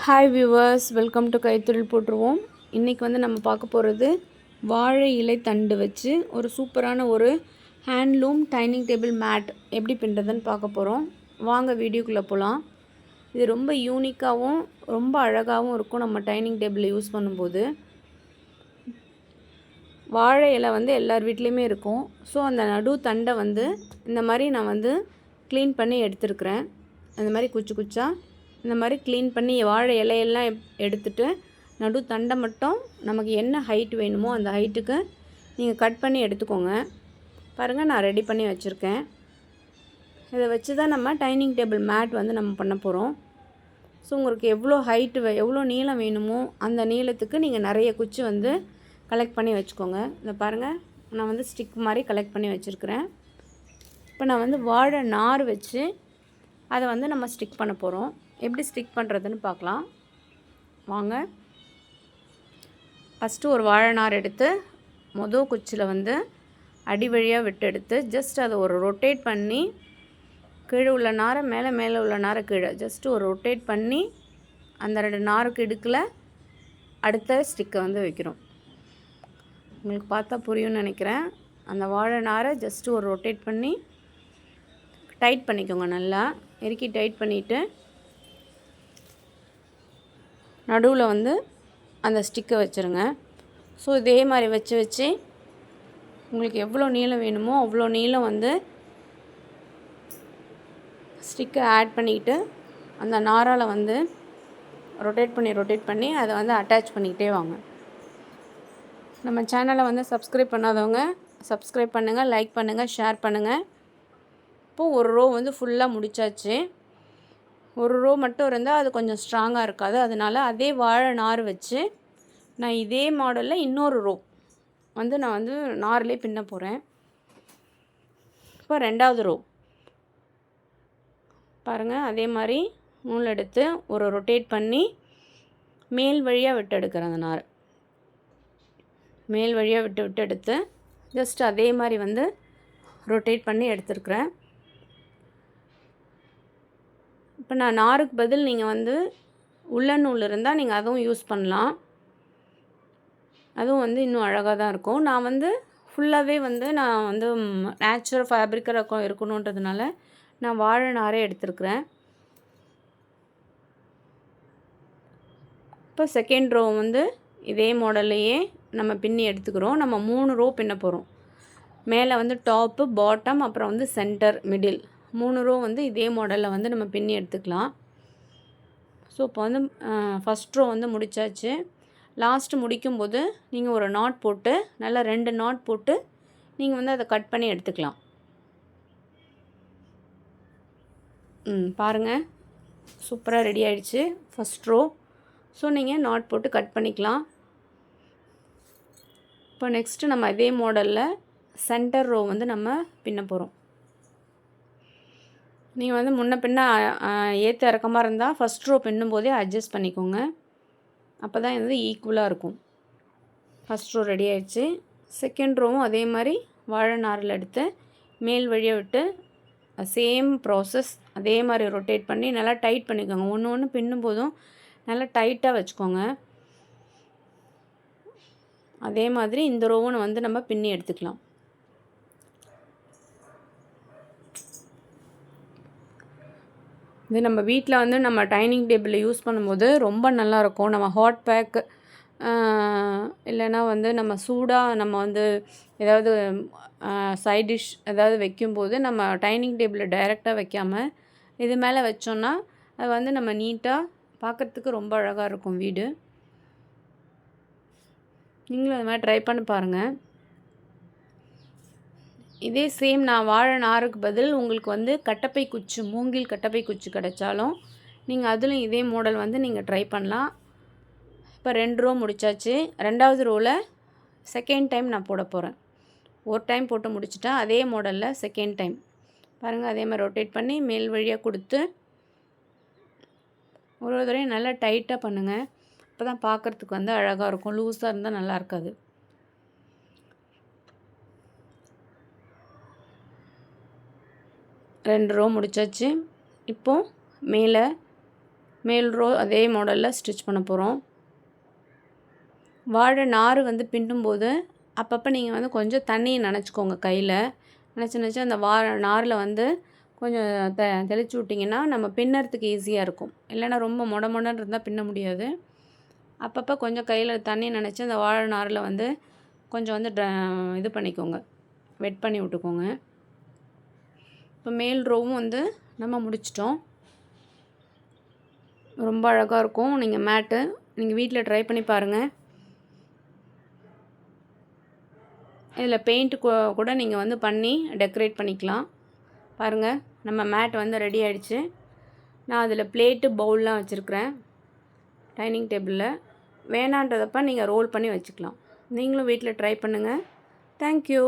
Hi viewers, welcome to கைத்தொழில் போட்டுருவோம். இன்றைக்கி வந்து நம்ம பார்க்க போகிறது வாழை இலை தண்டு வச்சு ஒரு சூப்பரான ஒரு ஹேண்ட்லூம் டைனிங் டேபிள் மேட் எப்படி பின்னுறதுன்னு பார்க்க போகிறோம். வாங்க வீடியோக்குள்ளே போகலாம். இது ரொம்ப யூனிக்காகவும் ரொம்ப அழகாகவும் இருக்கும். நம்ம டைனிங் டேபிள் யூஸ் பண்ணும்போது வாழை இலை வந்து எல்லார் வீட்லேயுமே இருக்கும். ஸோ அந்த நடு தண்டை வந்து இந்த மாதிரி நான் வந்து க்ளீன் பண்ணி எடுத்துருக்குறேன். அந்த மாதிரி குச்சி குச்சா இந்த மாதிரி க்ளீன் பண்ணி வாழை இலையெல்லாம் எடுத்துட்டு நடு தண்டை மட்டும் நமக்கு என்ன ஹைட் வேணுமோ அந்த ஹைட்டுக்கு நீங்கள் கட் பண்ணி எடுத்துக்கோங்க. பாருங்கள், நான் ரெடி பண்ணி வச்சுருக்கேன். இதை வச்சு தான் நம்ம டைனிங் டேபிள் மேட் வந்து நம்ம பண்ண போகிறோம். ஸோ உங்களுக்கு எவ்வளோ ஹைட்டு எவ்வளோ நீளம் வேணுமோ அந்த நீளத்துக்கு நீங்கள் நிறைய குச்சி வந்து கலெக்ட் பண்ணி வச்சுக்கோங்க. இந்த பாருங்கள், நான் வந்து ஸ்டிக் மாதிரி கலெக்ட் பண்ணி வச்சுருக்கிறேன். இப்போ நான் வந்து வாழை நார் வச்சு அதை வந்து நம்ம ஸ்டிக் பண்ண போகிறோம். எப்படி ஸ்டிக் பண்ணுறதுன்னு பார்க்கலாம் வாங்க. ஃபஸ்ட்டு ஒரு வாழை நார் எடுத்து மொதல் குச்சியில் வந்து அடி வழியாக விட்டு எடுத்து ஜஸ்ட் அதை ஒரு ரொட்டேட் பண்ணி கீழே உள்ள நாரை மேலே உள்ள நாரை கீழே ஜஸ்ட்டு ஒரு ரொட்டேட் பண்ணி அந்த 2 நாருக்கு இடுக்கில் அடுத்த ஸ்டிக்கை வந்து வைக்கிறோம். உங்களுக்கு பார்த்தா புரியும்னு நினைக்கிறேன். அந்த வாழை நாரை ஜஸ்ட்டு ஒரு ரொட்டேட் பண்ணி டைட் பண்ணிக்கோங்க. நல்லா இறுக்கி டைட் பண்ணிவிட்டு நடுவில் வந்து அந்த ஸ்டிக்கை வச்சுருங்க. ஸோ இதே மாதிரி வச்சு உங்களுக்கு எவ்வளோ நீளம் வேணுமோ அவ்வளோ நீளம் வந்து ஸ்டிக்கை ஆட் பண்ணிக்கிட்டு அந்த நாரால் வந்து ரொட்டேட் பண்ணி அதை வந்து அட்டாச் பண்ணிக்கிட்டே வாங்க. நம்ம சேனலை வந்து சப்ஸ்கிரைப் பண்ணாதவங்க சப்ஸ்கிரைப் பண்ணுங்கள், லைக் பண்ணுங்கள், ஷேர் பண்ணுங்கள். இப்போது ஒரு ரோ வந்து ஃபுல்லாக முடித்தாச்சு. ஒரு ரோ மட்டும் இருந்தால் அது கொஞ்சம் ஸ்ட்ராங்காக இருக்காது. அதனால் அதே வாழை நார் வச்சு நான் இதே மாடலில் இன்னொரு ரோ வந்து நான் வந்து நார்லேயே பின்ன போகிறேன். இப்போ 2வது ரோ பாருங்கள், அதே மாதிரி நூல் எடுத்து ஒரு ரொட்டேட் பண்ணி மேல் வழியாக விட்டு எடுக்கிறேன். அந்த நார் மேல் வழியாக விட்டு எடுத்து ஜஸ்ட் அதே மாதிரி வந்து ரொட்டேட் பண்ணி எடுத்துருக்குறேன். இப்போ நான் நாருக்கு பதில் நீங்கள் வந்து உள்ளன் நூல் இருந்தால் நீங்கள் அதுவும் யூஸ் பண்ணலாம். அதுவும் வந்து இன்னும் அழகாக தான் இருக்கும். நான் வந்து ஃபுல்லாகவே வந்து நான் வந்து நேச்சுரல் ஃபேப்ரிக்காக இருக்கணுன்றதுனால நான் வாழை நாரே எடுத்துருக்குறேன். இப்போ செகண்ட் ரோ வந்து இதே மாடல்லையே நம்ம பின்னி எடுத்துக்கிறோம். நம்ம 3 ரோ பின்ன போகிறோம். மேலே வந்து டாப்பு, பாட்டம், அப்புறம் வந்து சென்டர், மிடில் 3 ரோ வந்து இதே மாடலில் வந்து நம்ம பின்னி எடுத்துக்கலாம். ஸோ இப்போ வந்து ஃபஸ்ட் ரோ வந்து முடித்தாச்சு. லாஸ்ட்டு முடிக்கும்போது நீங்கள் ஒரு நாட் போட்டு நல்லா 2 நாட் போட்டு நீங்கள் வந்து அதை கட் பண்ணி எடுத்துக்கலாம். பாருங்கள், சூப்பராக ரெடி ஆகிடுச்சு ஃபஸ்ட் ரோ. ஸோ நீங்கள் நாட் போட்டு கட் பண்ணிக்கலாம். இப்போ நெக்ஸ்ட்டு நம்ம இதே மாடலில் சென்டர் ரோ வந்து நம்ம பின்ன போகிறோம். நீங்கள் வந்து முன்ன பின்ன ஏற்ற இறக்கமாக இருந்தால் ஃபஸ்ட் ரோ பின்னும்போதே அட்ஜஸ்ட் பண்ணிக்கோங்க. அப்போ தான் வந்து ஈக்குவலாக இருக்கும். ஃபஸ்ட் ரோ ரெடி ஆகிடுச்சு. செகண்ட் ரோவும் அதே மாதிரி வாழை நாரில் எடுத்து மேல் வழியாக விட்டு சேம் ப்ராசஸ் அதே மாதிரி ரொட்டேட் பண்ணி நல்லா டைட் பண்ணிக்கோங்க. ஒன்று பின்னும்போதும் நல்லா டைட்டாக வச்சுக்கோங்க. அதே மாதிரி இந்த ரோவும் வந்து நம்ம பின்னி எடுத்துக்கலாம். இது நம்ம வீட்டில் வந்து நம்ம டைனிங் டேபிளில் யூஸ் பண்ணும்போது ரொம்ப நல்லாயிருக்கும். நம்ம ஹாட் பேக் இல்லைன்னா வந்து நம்ம சூடாக நம்ம வந்து ஏதாவது சைட் டிஷ் ஏதாவது வைக்கும்போது நம்ம டைனிங் டேபிளில் டைரெக்டாக வைக்காமல் இது மேலே வச்சோன்னா அது வந்து நம்ம நீட்டாக பார்க்குறதுக்கு ரொம்ப அழகாக இருக்கும் வீடு. நீங்களும் அது மாதிரி ட்ரை பண்ணி பாருங்கள். இதே சேம் நான் வாழை நாருக்கு பதில் உங்களுக்கு வந்து கட்டப்பை குச்சி, மூங்கில் கட்டப்பை குச்சி கிடைச்சாலும் நீங்கள் அதிலும் இதே மாடல் வந்து நீங்கள் ட்ரை பண்ணலாம். இப்போ 2 ரோ முடித்தாச்சு. 2வது ரோவில் செகண்ட் டைம் நான் போட போகிறேன். ஒரு டைம் போட்டு முடிச்சிட்டேன். அதே மாடலில் செகண்ட் டைம் பாருங்கள், அதே மாதிரி ரொட்டேட் பண்ணி மேல் வழியாக கொடுத்து ஒரு தடவையும் நல்லா டைட்டாக பண்ணுங்கள். அப்போ தான் பார்க்குறதுக்கு வந்து அழகாக இருக்கும். லூஸாக இருந்தால் நல்லா இருக்காது. 2 ரோ முடிச்சாச்சு. இப்போது மேலே மேல் ரோ அதே மாடலில் ஸ்டிச் பண்ண போகிறோம். வாழை நார் வந்து பின்னும்போது அப்பப்போ நீங்கள் வந்து கொஞ்சம் தண்ணியை நனைச்சிக்கோங்க. கையில் நினச்சி அந்த நாரில் வந்து கொஞ்சம் தெளித்து விட்டிங்கன்னா நம்ம பின்னுறதுக்கு ஈஸியாக இருக்கும். இல்லைன்னா ரொம்ப மொடன்னு இருந்தால் பின்ன முடியாது. அப்பப்போ கொஞ்சம் கையில் தண்ணி நனைச்சி அந்த வாழை நாரில் வந்து கொஞ்சம் வந்து இது பண்ணிக்கோங்க, வெட் பண்ணி விட்டுக்கோங்க. இப்போ மேல் ரோவும் வந்து நம்ம முடிச்சிட்டோம். ரொம்ப அழகாக இருக்கும். நீங்கள் மேட்டு நீங்கள் வீட்டில் ட்ரை பண்ணி பாருங்கள். இதில் பெயிண்ட்டு கூட நீங்கள் வந்து பண்ணி டெக்கரேட் பண்ணிக்கலாம். பாருங்கள், நம்ம மேட் வந்து ரெடி ஆகிடுச்சு. நான் அதில் பிளேட்டு பவுல்லாம் வச்சுருக்கிறேன் டைனிங் டேபிளில். வேணான்றதப்போ நீங்கள் ரோல் பண்ணி வச்சுக்கலாம். நீங்களும் வீட்டில் ட்ரை பண்ணுங்கள். தேங்க்யூ.